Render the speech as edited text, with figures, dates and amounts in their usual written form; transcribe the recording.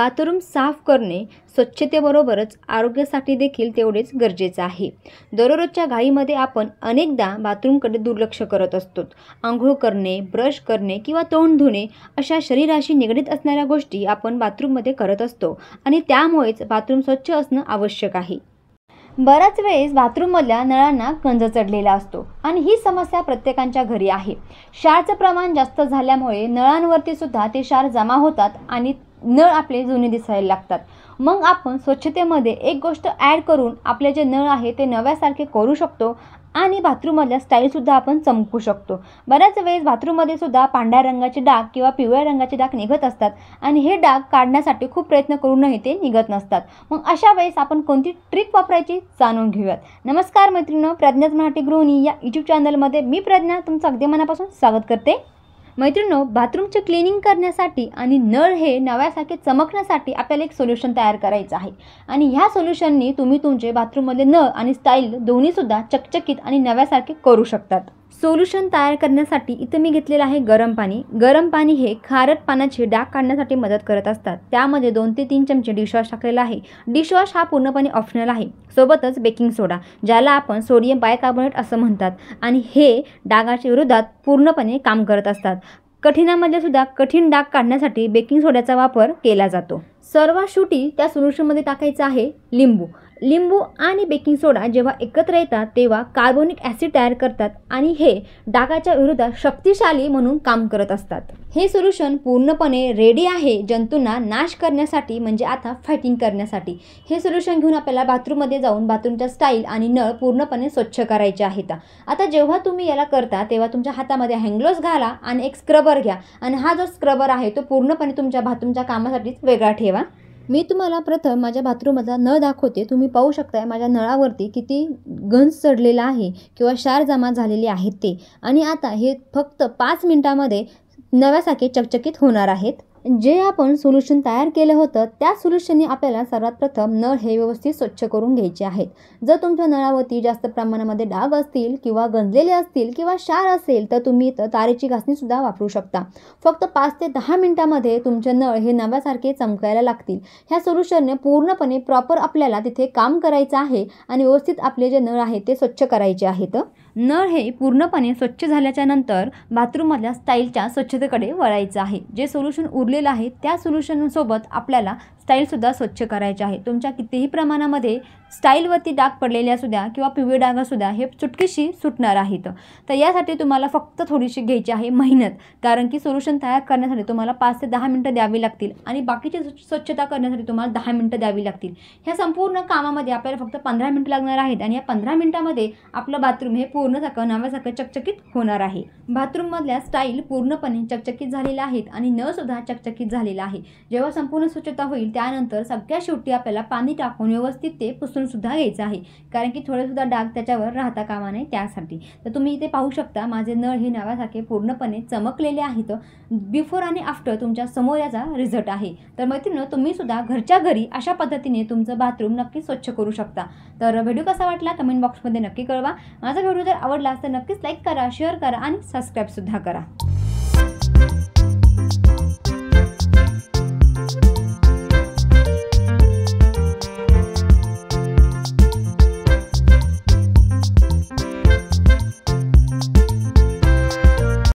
Bathroom साफ करणे स्वच्छतेबरोबरच आरोग्यासाठी देखील तेवढेच गरजेचं आहे। दररोजच्या घाईमध्ये आपण अनेकदा बाथरूमकडे दुर्लक्ष करत असतो। अंघोळ करणे, ब्रश करणे किंवा तोंड धुणे अशा शरीराशी निगडीत असणाऱ्या गोष्टी आपण बाथरूममध्ये करत असतो आणि त्यामुळेच बाथरूम स्वच्छ असणं आवश्यक आहे। बऱ्याच वेळेस बाथरूममधल्या नळांना गंज चढलेला असतो आणि ही समस्या प्रत्येकाच्या घरी आहे। क्षाराचं प्रमाण जास्त झाल्यामुळे नळांवरती सुद्धा ते क्षार जमा होतात आणि नळ आपले जुने दिसायला लागतात। मग आपण स्वच्छतेमध्ये एक गोष्ट ॲड करून आपले जे नळ आहे ते नव्यासारखे करू शकतो आणि बाथरूममधल्या स्टाईलसुद्धा आपण चमकू शकतो। बऱ्याच वेळेस बाथरूममध्ये सुद्धा पांढऱ्या रंगाचे डाग किंवा पिवळ्या रंगाचे डाग निघत असतात आणि हे डाग काढण्यासाठी खूप प्रयत्न करूनही ते निघत नसतात। मग अशा वेळेस आपण कोणती ट्रिक वापरायची जाणून घेऊयात। नमस्कार मैत्रिणींनो, प्रज्ञाच मराठी गृहिणी या यूट्यूब चॅनलमध्ये मी प्रज्ञा तुमचं अगदी मनापासून स्वागत करते। मैत्रिणींनो, बाथरूमचे क्लिनिंग करण्यासाठी आणि नळ हे नव्यासारखे चमकण्यासाठी आपल्याला एक सोल्युशन तयार करायचं आहे आणि ह्या सोल्युशननी तुम्ही तुमचे बाथरूममधले नळ आणि स्टाईल दोन्हीसुद्धा चकचकीत आणि नव्यासारखे करू शकतात। सोल्युशन तयार करण्यासाठी इथे मी घेतलेलं आहे गरम पाणी। गरम पाणी हे खारट पाण्याचे डाग काढण्यासाठी मदत करत असतात। त्यामध्ये 2 ते 3 चमचे डिशवॉश टाकलेला आहे। डिशवॉश हा पूर्णपणे ऑप्शनल आहे। सोबतच बेकिंग सोडा, ज्याला आपण सोडियम बायकार्बोनेट असं म्हणतात आणि हे डागाच्या विरोधात पूर्णपणे काम करत असतात। कठीणामध्ये सुद्धा कठीण डाग काढण्यासाठी बेकिंग सोड्याचा वापर केला जातो। सर्वात शेवटी त्या सोल्युशनमध्ये टाकायचं आहे लिंबू। लिंबू आणि बेकिंग सोडा जेव्हा एकत्र येतात तेव्हा कार्बोनिक ॲसिड तयार करतात आणि हे डागाच्या विरोधात शक्तिशाली म्हणून काम करत असतात। हे सोल्युशन पूर्णपणे रेडी आहे जंतूंना नाश करण्यासाठी, म्हणजे आता फायटिंग करण्यासाठी। हे सोल्युशन घेऊन आपल्याला बाथरूममध्ये जाऊन बाथरूमच्या स्टाईल आणि नळ पूर्णपणे स्वच्छ करायचे आहेत। आता जेव्हा तुम्ही याला करता तेव्हा तुमच्या हातामध्ये हँडग्लोव्ज घाला आणि एक स्क्रबर घ्या आणि हा जो स्क्रबर आहे तो पूर्णपणे तुमच्या बाथरूमच्या कामासाठीच वेगळा ठेवा। मी तुम्हाला प्रथम माझ्या बाथरूममधला नळ दाखवते। तुम्ही पाहू शकता माझ्या नळावरती किती गंज चढलेला आहे किंवा क्षार जमा झालेले आहेत ते, आणि आता हे फक्त 5 मिनिटांमध्ये नव्यासारखे चकचकीत होणार आहेत। जे आपण सोल्युशन तयार केलं होतं त्या सोल्युशनने आपल्याला सर्वात प्रथम नळ हे व्यवस्थित स्वच्छ करून घ्यायचे आहेत। जर तुमच्या नळावरती जास्त प्रमाणामध्ये डाग असतील किंवा गंजलेले असतील किंवा क्षार असेल तर तुम्ही तारेची घासणीसुद्धा वापरू शकता। फक्त 5 ते 10 मिनिटांमध्ये तुमचे नळ हे नव्यासारखे चमकायला लागतील। ह्या सोल्युशनने पूर्णपणे प्रॉपर आपल्याला तिथे काम करायचं आहे आणि व्यवस्थित आपले जे नळ आहेत ते स्वच्छ करायचे आहेत। नळ हे पूर्णपणे स्वच्छ झाल्याच्या नंतर बाथरूममधल्या स्टाईलच्या स्वच्छतेकडे वळायचं आहे। जे सोल्युशन उरलेलं आहे त्या सोल्युशनसोबत आपल्याला स्टाईलसुद्धा स्वच्छ करायचे आहे। तुमच्या कितीही प्रमाणामध्ये स्टाईलवरती डाग पडलेले असू द्या किंवा पिवळे डाग असू द्या, हे चुटकीशी सुटणार आहेत। तर यासाठी तुम्हाला फक्त थोडीशी घ्यायची आहे मेहनत, कारण की सोल्युशन तयार करण्यासाठी तुम्हाला 5 ते 10 मिनिटं द्यावी लागतील आणि बाकीची स्वच्छता करण्यासाठी तुम्हाला 10 मिनिटं द्यावी लागतील। ह्या संपूर्ण कामामध्ये आपल्याला फक्त 15 मिनिटं लागणार आहेत आणि या 15 मिनिटांमध्ये आपलं बाथरूम हे पूर्णसारखं नव्यासारखं चकचकीत होणार आहे। बाथरूममधल्या स्टाईल पूर्णपणे चकचकीत झालेल्या आहेत आणि नळसुद्धा चकचकीत झालेला आहे। जेव्हा संपूर्ण स्वच्छता होईल त्यानंतर सगळ्यात शेवटी आपल्याला पाणी टाकून व्यवस्थित ते पुसून सुद्धा घ्यायचं आहे, कारण की थोडे सुद्धा डाग त्याच्यावर राहता कामा नये त्यासाठी। तर तुम्ही इथे पाहू शकता माझे नळ हे नव्यासारखे पूर्णपणे चमकलेले आहेत। बिफोर आणि आफ्टर तुमच्या समोर याचा रिझल्ट आहे। तर मैत्रिणींनो, तुम्ही सुद्धा घरच्या घरी अशा पद्धतीने तुमचं बाथरूम नक्की स्वच्छ करू शकता। तर व्हिडिओ कसा वाटला कमेंट बॉक्समध्ये नक्की कळवा। माझा व्हिडिओ जर आवडला तर नक्कीच लाईक करा, शेअर करा आणि सबस्क्राईब सुद्धा करा।